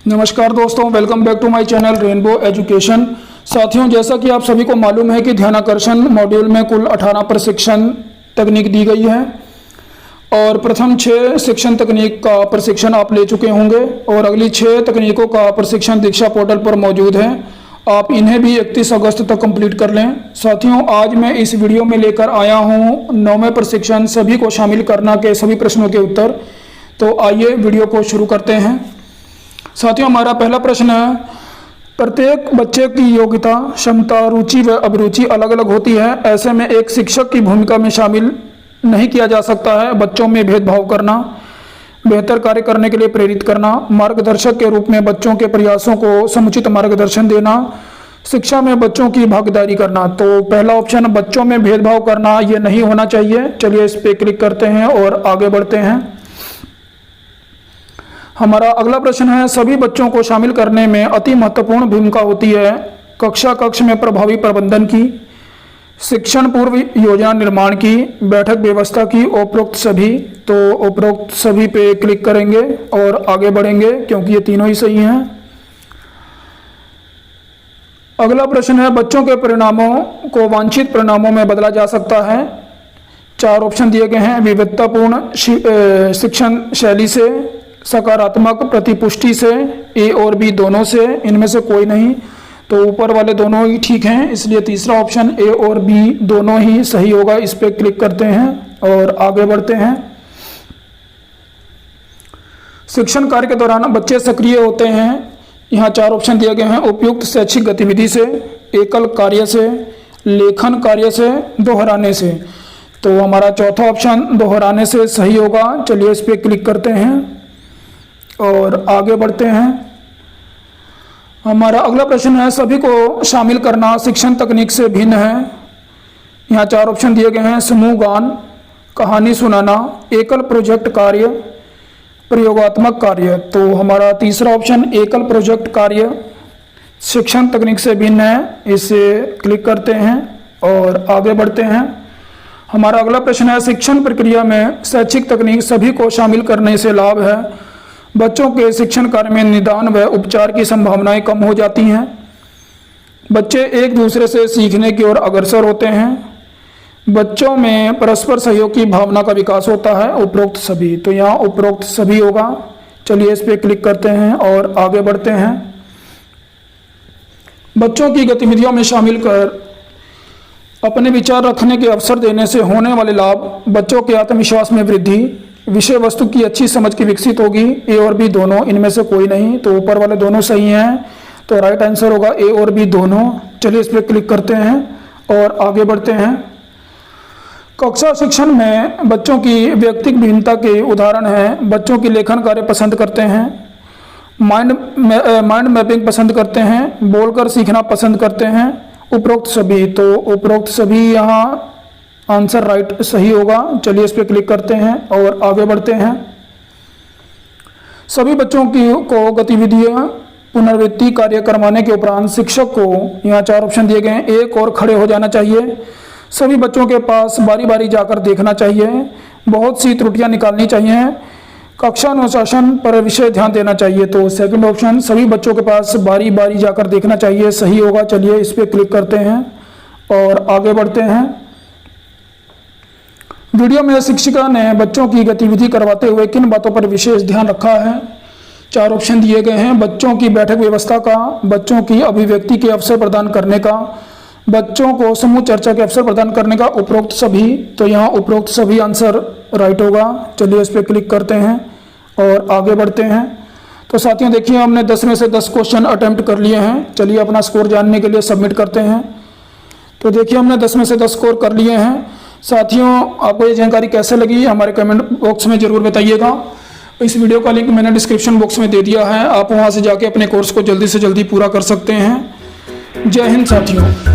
नमस्कार दोस्तों, welcome back to my channel rainbow education. साथियों, जैसा कि आप सभी को मालूम है कि ध्यानाकर्षण मॉड्यूल में कुल 18 प्रशिक्षण तकनीक दी गई है और प्रथम 6 शिक्षण तकनीक का प्रशिक्षण आप ले चुके होंगे और अगली 6 तकनीकों का प्रशिक्षण दीक्षा पोर्टल पर मौजूद है। आप इन्हें भी 31 अगस्त तक कंप्लीट कर लें। साथियों, आज मैं इस वीडियो में लेकर आया हूँ 9वें प्रशिक्षण सभी को शामिल करना के सभी प्रश्नों के उत्तर। तो आइए वीडियो को शुरू करते हैं। साथियों, हमारा पहला प्रश्न है, प्रत्येक बच्चे की योग्यता, क्षमता, रुचि व अभिरुचि अलग अलग होती है। ऐसे में एक शिक्षक की भूमिका में शामिल नहीं किया जा सकता है बच्चों में भेदभाव करना, बेहतर कार्य करने के लिए प्रेरित करना, मार्गदर्शक के रूप में बच्चों के प्रयासों को समुचित मार्गदर्शन देना, शिक्षा में बच्चों की भागीदारी करना। तो पहला ऑप्शन बच्चों में भेदभाव करना, ये नहीं होना चाहिए। चलिए इस पर क्लिक करते हैं और आगे बढ़ते हैं। हमारा अगला प्रश्न है, सभी बच्चों को शामिल करने में अति महत्वपूर्ण भूमिका होती है कक्षा कक्ष में प्रभावी प्रबंधन की, शिक्षण पूर्व योजना निर्माण की, बैठक व्यवस्था की, उपरोक्त सभी। तो उपरोक्त सभी पे क्लिक करेंगे और आगे बढ़ेंगे क्योंकि ये तीनों ही सही हैं। अगला प्रश्न है, बच्चों के परिणामों को वांछित परिणामों में बदला जा सकता है। 4 ऑप्शन दिए गए हैं, विविधतापूर्ण शिक्षण शैली से, सकारात्मक प्रतिपुष्टि से, ए और बी दोनों से, इनमें से कोई नहीं। तो ऊपर वाले दोनों ही ठीक हैं, इसलिए तीसरा ऑप्शन ए और बी दोनों ही सही होगा। इस पर क्लिक करते हैं और आगे बढ़ते हैं। शिक्षण कार्य के दौरान बच्चे सक्रिय होते हैं। यहाँ 4 ऑप्शन दिए गए हैं, उपयुक्त शैक्षिक गतिविधि से, एकल कार्य से, लेखन कार्य से, दोहराने से। तो हमारा चौथा ऑप्शन दोहराने से सही होगा। चलिए इस पर क्लिक करते हैं और आगे बढ़ते हैं। हमारा अगला प्रश्न है, सभी को शामिल करना शिक्षण तकनीक से भिन्न है। यहाँ 4 ऑप्शन दिए गए हैं, समूह गान, कहानी सुनाना, एकल प्रोजेक्ट कार्य, प्रयोगात्मक कार्य। तो हमारा तीसरा ऑप्शन एकल प्रोजेक्ट कार्य शिक्षण तकनीक से भिन्न है। इसे क्लिक करते हैं और आगे बढ़ते हैं। हमारा अगला प्रश्न है, शिक्षण प्रक्रिया में शैक्षिक तकनीक सभी को शामिल करने से लाभ है। बच्चों के शिक्षण कार्य में निदान व उपचार की संभावनाएं कम हो जाती हैं। बच्चे एक दूसरे से सीखने की ओर अग्रसर होते हैं। बच्चों में परस्पर सहयोग की भावना का विकास होता है। उपरोक्त सभी, तो यहाँ उपरोक्त सभी होगा। चलिए इस पर क्लिक करते हैं और आगे बढ़ते हैं। बच्चों की गतिविधियों में शामिल कर अपने विचार रखने के अवसर देने से होने वाले लाभ, बच्चों के आत्मविश्वास में वृद्धि, विषय वस्तु की अच्छी समझ की विकसित होगी। ए और बी दोनों, इनमें से कोई नहीं। तो ऊपर वाले दोनों सही हैं, तो राइट आंसर होगा ए और बी दोनों। चलिए इस पर क्लिक करते हैं और आगे बढ़ते हैं। कक्षा शिक्षण में बच्चों की व्यक्तिगत भिन्नता के उदाहरण हैं, बच्चों की लेखन कार्य पसंद करते हैं, माइंड मैपिंग पसंद करते हैं, बोलकर सीखना पसंद करते हैं। उपरोक्त सभी, तो उपरोक्त सभी यहाँ आंसर राइट सही होगा। चलिए इस पर क्लिक करते हैं और आगे बढ़ते हैं। सभी बच्चों को गतिविधियां पुनरावृत्ति कार्य करवाने के उपरांत शिक्षक को, यहाँ 4 ऑप्शन दिए गए हैं, एक और खड़े हो जाना चाहिए। सभी बच्चों के पास बारी बारी जाकर देखना चाहिए। बहुत सी त्रुटियां निकालनी चाहिए। कक्षा अनुशासन पर विशेष ध्यान देना चाहिए। तो सेकंड ऑप्शन, सभी बच्चों के पास बारी बारी जाकर देखना चाहिए, सही होगा। चलिए इस पर क्लिक करते हैं और आगे बढ़ते हैं। वीडियो में शिक्षिका ने बच्चों की गतिविधि करवाते हुए किन बातों पर विशेष ध्यान रखा है? 4 ऑप्शन दिए गए हैं, बच्चों की बैठक व्यवस्था का, बच्चों की अभिव्यक्ति के अवसर प्रदान करने का, बच्चों को समूह चर्चा के अवसर प्रदान करने का। उपरोक्त सभी, तो यहाँ उपरोक्त सभी आंसर राइट होगा। चलिए इस पर क्लिक करते हैं और आगे बढ़ते हैं। तो साथियों देखिए, हमने 10 में से 10 क्वेश्चन अटेम्प्ट कर लिए हैं। चलिए अपना स्कोर जानने के लिए सबमिट करते हैं। तो देखिए, हमने 10 में से 10 स्कोर कर लिए हैं। साथियों, आपको ये जानकारी कैसे लगी हमारे कमेंट बॉक्स में ज़रूर बताइएगा। इस वीडियो का लिंक मैंने डिस्क्रिप्शन बॉक्स में दे दिया है, आप वहाँ से जाके अपने कोर्स को जल्दी से जल्दी पूरा कर सकते हैं। जय हिंद साथियों।